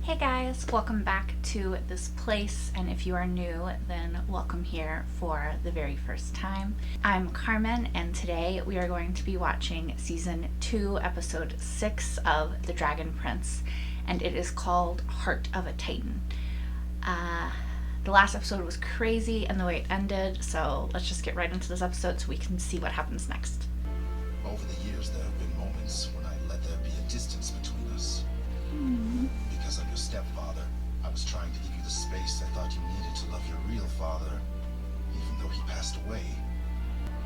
Hey guys, welcome back to this place, and if you are new, then welcome here for the very first time. I'm Carmen, and today we are going to be watching Season 2, Episode 6 of The Dragon Prince, and it is called Heart of a Titan. The last episode was crazy and the way it ended, so let's just get right into this episode so we can see what happens next. Over the years, there have been moments when I let there be a distance between us. Because I'm your stepfather, I was trying to give you the space I thought you needed to love your real father, even though he passed away.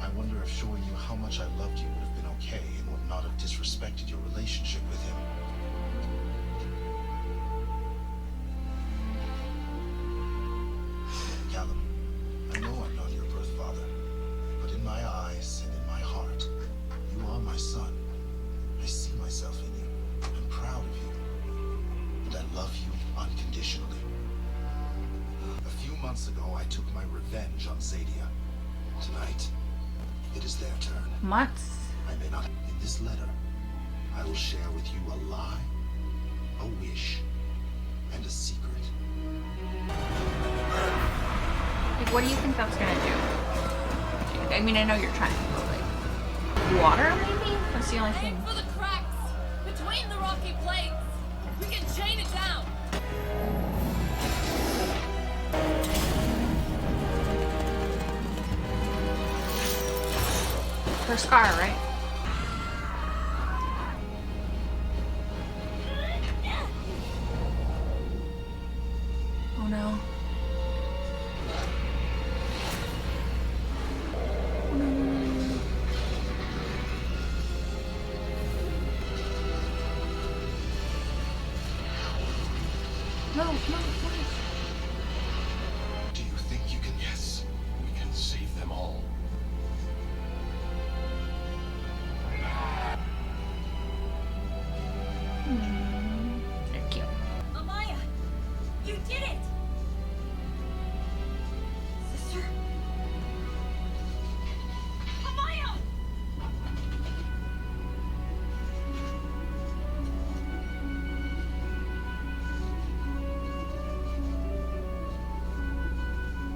I wonder if showing you how much I loved you would have been okay and would not have disrespected your relationship with him. Callum, I know I'm not your birth father, but in my eyes and in my heart, you are my son. I see myself in you. I'm proud of you. And I love you unconditionally. A few months ago, I took my revenge on Zadia. Tonight, it is their turn. Months? I may not. In this letter, I will share with you a lie, a wish, and a secret. Like, what do you think that's gonna do? I mean, I know you're trying, but like, water maybe? That's the only thing. Aim for the cracks between the rocky plates. We can chain it down. Her scar, right? Oh no. No, please. Do you think you can? Yes, we can save them all. They're cute. Amaya, you did it. Sister. Amaya.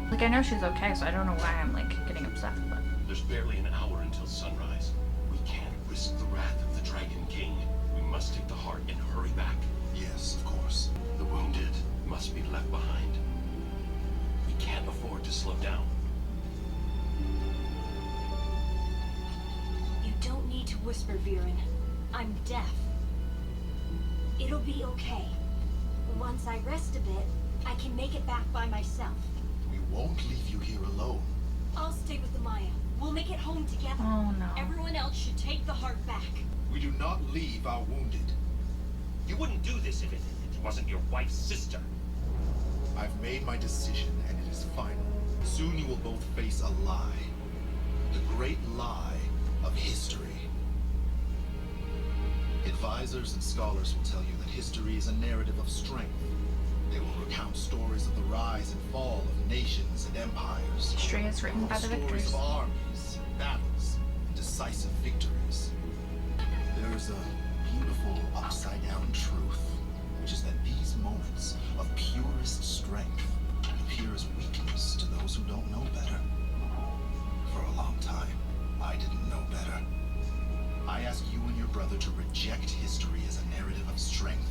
Like, I know she's okay, so I don't know why I'm like getting upset, but There's barely an hour until sunrise. We can't risk the wrath of the Dragon King. We must take the heart and hurry back. Yes, of course. The wounded must be left behind. We can't afford to slow down. You don't need to whisper, Viren. I'm deaf. It'll be okay. Once I rest a bit, I can make it back by myself. We won't leave you here alone. I'll stay with Amaya. We'll make it home together. oh no. Everyone else should take the heart back. We do not leave our wounded. You wouldn't do this if it wasn't your wife's sister. I've made my decision, and it is final. Soon you will both face a lie. The great lie of history. Advisors and scholars will tell you that history is a narrative of strength. They will recount stories of the rise and fall of nations and empires. History is written by the Stories victors. of armies, battles, and decisive victories. There is a beautiful upside-down truth, which is that these moments of purest strength appear as weakness to those who don't know better. For a long time, I didn't know better. I ask you and your brother to reject history as a narrative of strength,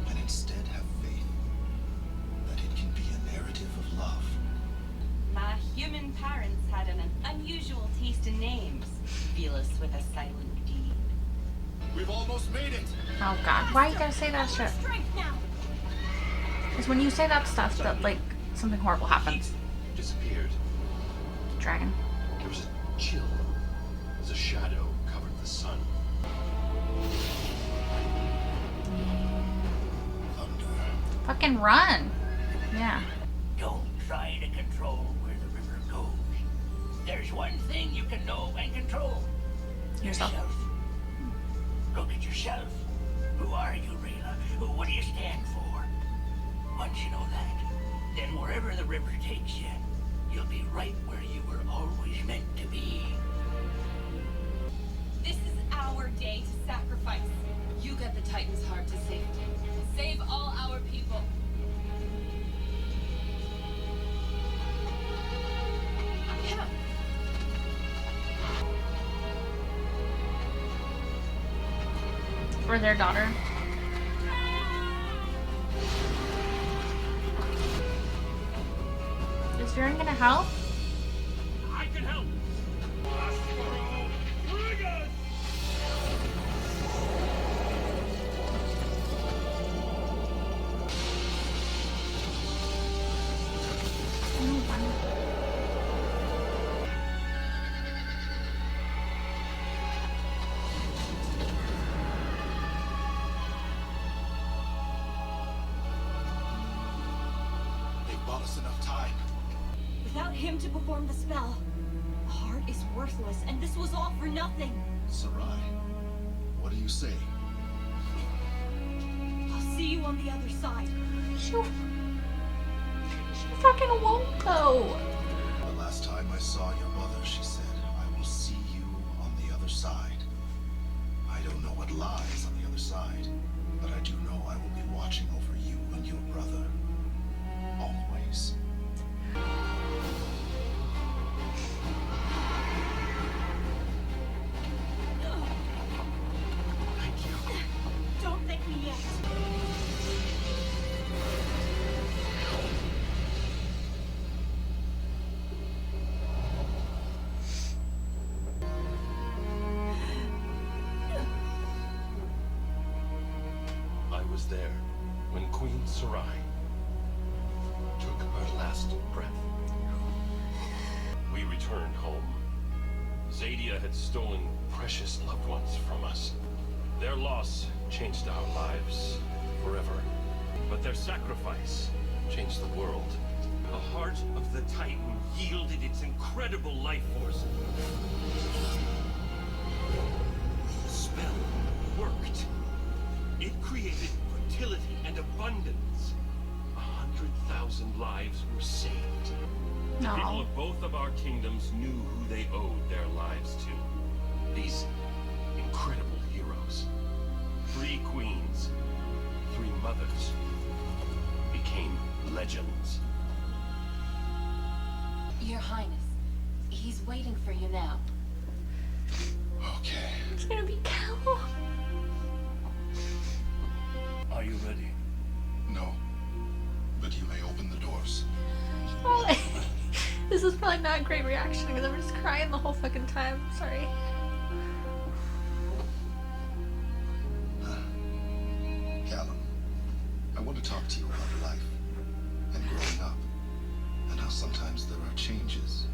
and instead have faith that it can be a narrative of love. My human parents had an unusual taste in names. Feel us with a silent D. We've almost made it! Oh god, why you gotta say that shit? Strength now. Because when you say that stuff, that like something horrible happens. Disappeared. Dragon. There was a chill as a shadow covered the sun. Thunder. Fucking run. Yeah. Don't try to control where the river goes. There's one thing you can know and control. Yourself. Look at yourself. Who are you, Rayla? What do you stand for? Once you know that, then wherever the river takes you, you'll be right where you were always meant to be. This is our day to sacrifice. You get the Titan's heart to safety. Save all for their daughter. Is Viren gonna help? I can help. They bought us enough time. Without him to perform the spell, the heart is worthless, and this was all for nothing. Sarai, what do you say? I'll see you on the other side. She fucking won't go. The last time I saw your mother, she said, I will see you on the other side. I don't know what lies on the other side, but I do know I will be watching over you and your brother. Always. Thank you. Don't thank me yet. I was there when Queen Sarai took her last breath. We returned home. Zadia had stolen precious loved ones from us. Their loss changed our lives forever. But their sacrifice changed the world. The heart of the Titan yielded its incredible life force. The spell worked. It created fertility and abundance. 100,000 lives were saved. The people No. of both of our kingdoms knew who they owed their lives to. These incredible heroes. 3 queens, 3 mothers, became legends. Your Highness, he's waiting for you now. Okay. It's gonna be Cal. Are you ready? No. But you may open the doors. Oh, this is probably not a great reaction because I'm just crying the whole fucking time. Sorry. Callum, I want to talk to you about life and growing up, and how sometimes there are changes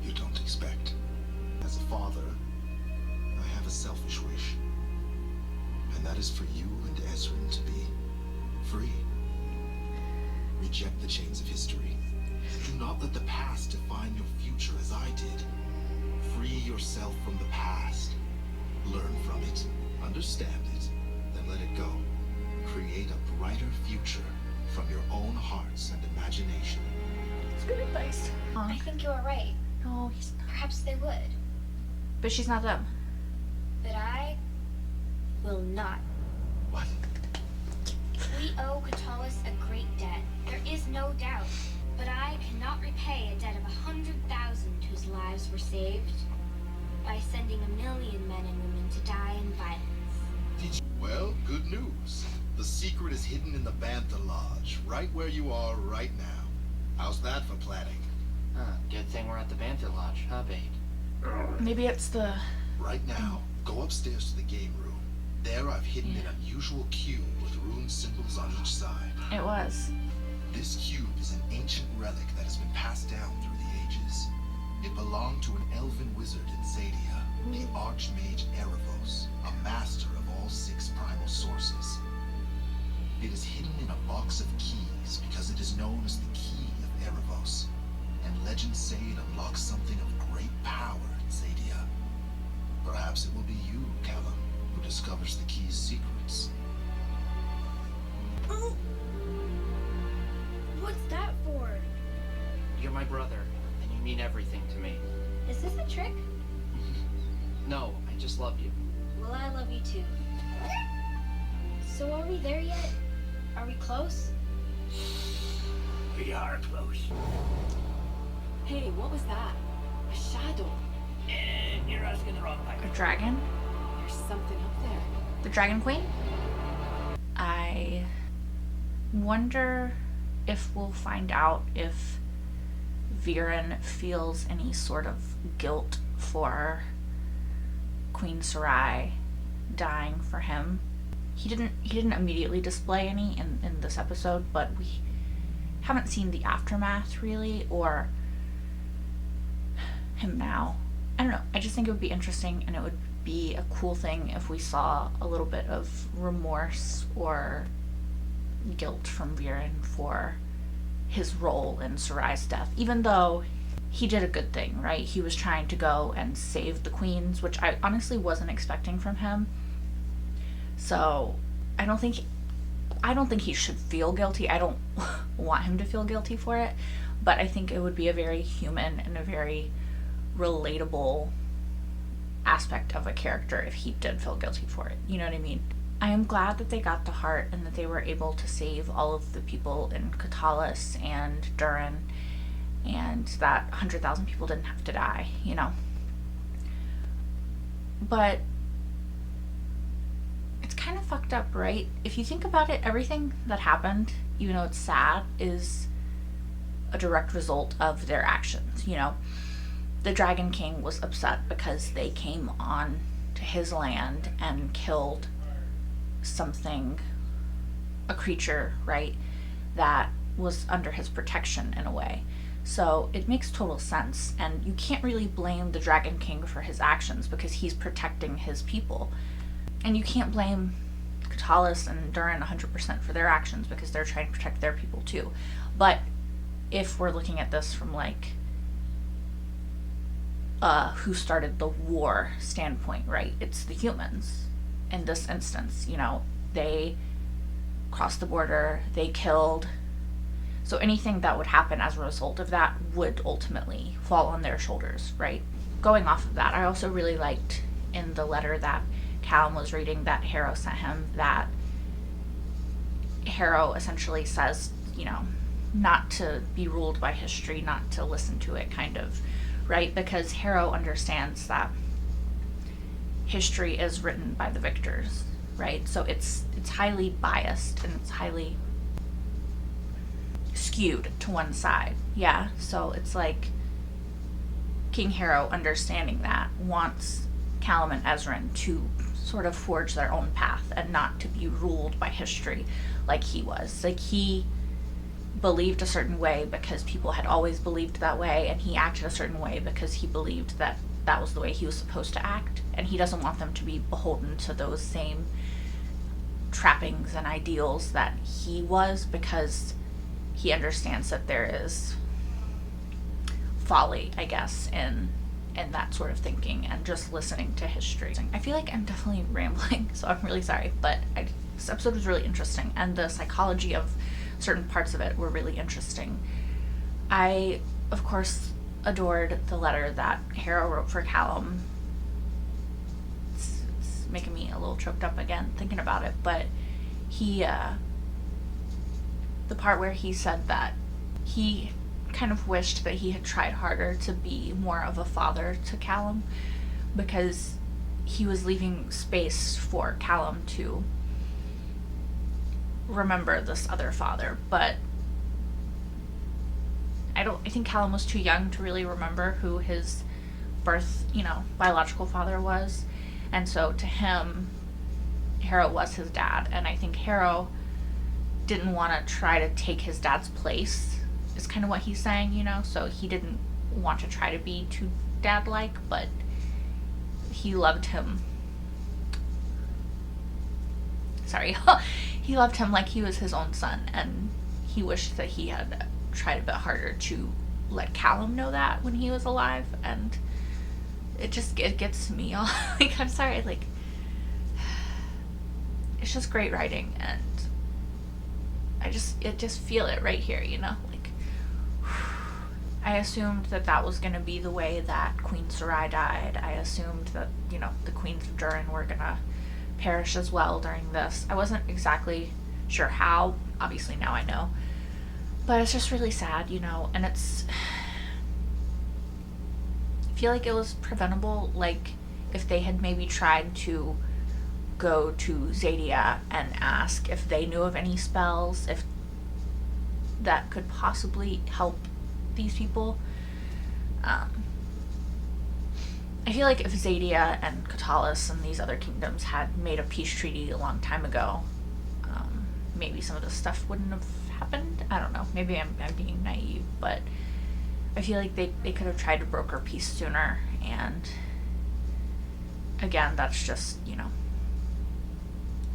you don't expect. As a father, I have a selfish wish, and that is for you and Ezrin to be free. Reject the chains of history. Do not let the past define your future as I did. Free yourself from the past. Learn from it. Understand it. Then let it go. Create a brighter future from your own hearts and imagination. It's good advice. I think you are right. No, he's not. Perhaps they would. But she's not dumb. But I will not. What? We owe Katalis a great debt. There is no doubt. But I cannot repay a debt of 100,000 whose lives were saved by sending 1 million men and women to die in violence. Well, good news. The secret is hidden in the Bantha Lodge, right where you are right now. How's that for planning? Good thing we're at the Bantha Lodge, huh, babe? Maybe it's the. Right now, go upstairs to the game room. There I've hidden an unusual cube with rune symbols on each side. It was. This cube is an ancient relic that has been passed down through the ages. It belonged to an elven wizard in Zadia, the Archmage Erebos, a master of all 6 primal sources. It is hidden in a box of keys because it is known as the Key of Erebos, and legends say it unlocks something of great power in Zadia. Perhaps it will be you, Callum, who discovers the key's secrets. What's that for? You're my brother, and you mean everything to me. Is this a trick? No, I just love you. Well, I love you too. So are we there yet? Are we close? We are close. Hey, what was that? A shadow. And you're asking the wrong A pipe. dragon? There's something up there. the Dragon Queen. I wonder if we'll find out if Viren feels any sort of guilt for Queen Sarai dying for him. He didn't immediately display any in this episode, but we haven't seen the aftermath really, or him now. I don't know. I just think it would be interesting, and it would be a cool thing if we saw a little bit of remorse or guilt from Viren for his role in Sarai's death, even though he did a good thing, right? He was trying to go and save the queens, which I honestly wasn't expecting from him. So I don't think he should feel guilty. I don't want him to feel guilty for it, but I think it would be a very human and a very relatable aspect of a character if he did feel guilty for it. You know what I mean? I am glad that they got the heart and that they were able to save all of the people in Katalis and Durin, and that 100,000 people didn't have to die, you know. But it's kind of fucked up, right? If you think about it, everything that happened, even though it's sad, is a direct result of their actions, you know. The Dragon King was upset because they came on to his land and killed something, a creature, right, that was under his protection in a way. So it makes total sense, and you can't really blame the Dragon King for his actions because he's protecting his people. And you can't blame Katalis and Durin 100% for their actions because they're trying to protect their people too. But if we're looking at this from like who started the war standpoint, right? It's the humans in this instance, you know. They crossed the border, they killed. So anything that would happen as a result of that would ultimately fall on their shoulders, right? Going off of that, I also really liked in the letter that Callum was reading that Harrow sent him, that Harrow essentially says, you know, not to be ruled by history, not to listen to it, kind of, right? Because Harrow understands that history is written by the victors, right? So it's highly biased and it's highly skewed to one side. Yeah, so it's like King Harrow, understanding that, wants Callum and Ezran to sort of forge their own path and not to be ruled by history like he was. Like, he believed a certain way because people had always believed that way, and he acted a certain way because he believed that that was the way he was supposed to act, and he doesn't want them to be beholden to those same trappings and ideals that he was, because he understands that there is folly, I guess, in that sort of thinking and just listening to history. I feel like I'm definitely rambling, so I'm really sorry, but this episode was really interesting, and the psychology of certain parts of it were really interesting. I, of course, adored the letter that Harrow wrote for Callum. It's making me a little choked up again thinking about it, but he, the part where he said that he kind of wished that he had tried harder to be more of a father to Callum, because he was leaving space for Callum to remember this other father, but I think Callum was too young to really remember who his biological father was, and so to him, Harrow was his dad, and I think Harrow didn't want to try to take his dad's place, is kind of what he's saying, you know, so he didn't want to try to be too dad-like, but he loved him. Sorry. He loved him like he was his own son, and he wished that he had tried a bit harder to let Callum know that when he was alive, and it gets to me all like, I'm sorry, like, it's just great writing, and I just feel it right here, you know, like, I assumed that was going to be the way that Queen Sarai died. I assumed that, you know, the Queens of Durin were gonna perish as well during this. I wasn't exactly sure how, obviously now I know, but it's just really sad, you know, and I feel like it was preventable, like if they had maybe tried to go to Zadia and ask if they knew of any spells, if that could possibly help these people. I feel like if Zadia and Katalis and these other kingdoms had made a peace treaty a long time ago, maybe some of this stuff wouldn't have happened. I don't know. Maybe I'm being naive, but I feel like they could have tried to broker peace sooner. And again, that's just,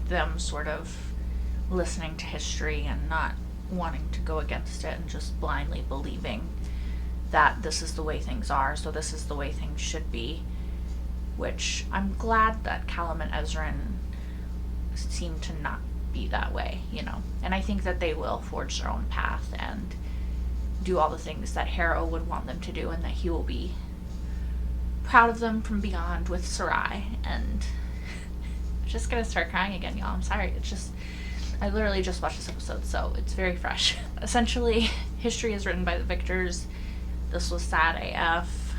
them sort of listening to history and not wanting to go against it and just blindly believing that this is the way things are, so this is the way things should be, which I'm glad that Callum and Ezran seem to not be that way, and I think that they will forge their own path and do all the things that Harrow would want them to do, and that he will be proud of them from beyond with Sarai. And I'm just gonna start crying again, y'all. I'm sorry. I literally just watched this episode, so it's very fresh. Essentially, history is written by the victors. This was sad AF.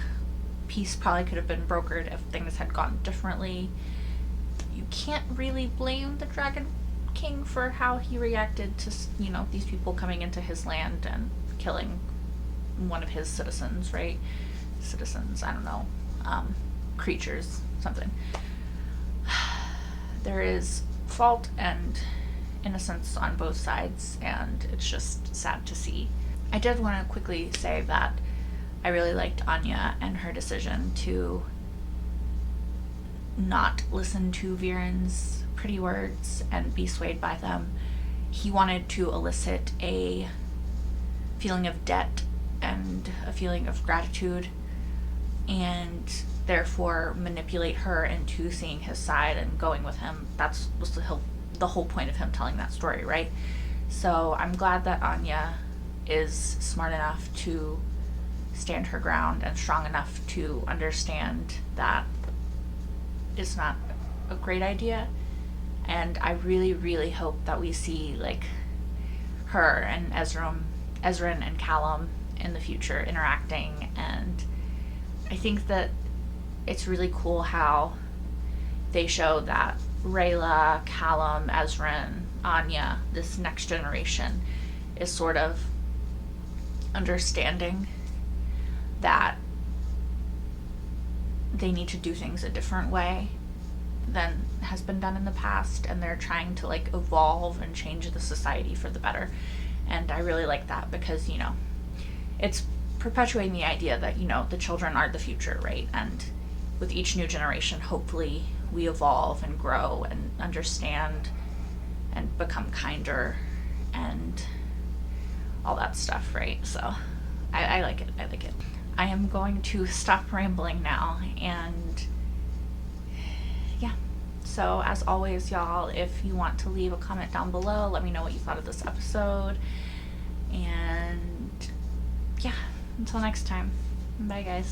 Peace probably could have been brokered if things had gone differently. You can't really blame the Dragon King for how he reacted to, these people coming into his land and killing one of his citizens, right? Citizens, I don't know. Creatures, something. There is fault and innocence on both sides, and it's just sad to see. I did want to quickly say that I really liked Anya and her decision to not listen to Viren's pretty words and be swayed by them. He wanted to elicit a feeling of debt and a feeling of gratitude, and therefore manipulate her into seeing his side and going with him. That was the whole point of him telling that story, right? So I'm glad that Anya is smart enough to stand her ground and strong enough to understand that it's not a great idea. And I really, really hope that we see her and Ezran and Callum in the future interacting. And I think that it's really cool how they show that Rayla, Callum, Ezran, Anya, this next generation, is sort of understanding that they need to do things a different way than has been done in the past, and they're trying to evolve and change the society for the better. And I really like that because it's perpetuating the idea that the children are the future, right? And with each new generation, hopefully we evolve and grow and understand and become kinder and all that stuff, right? So I like it. I am going to stop rambling now, and yeah. So as always, y'all, if you want to leave a comment down below, let me know what you thought of this episode. And yeah, until next time. Bye, guys.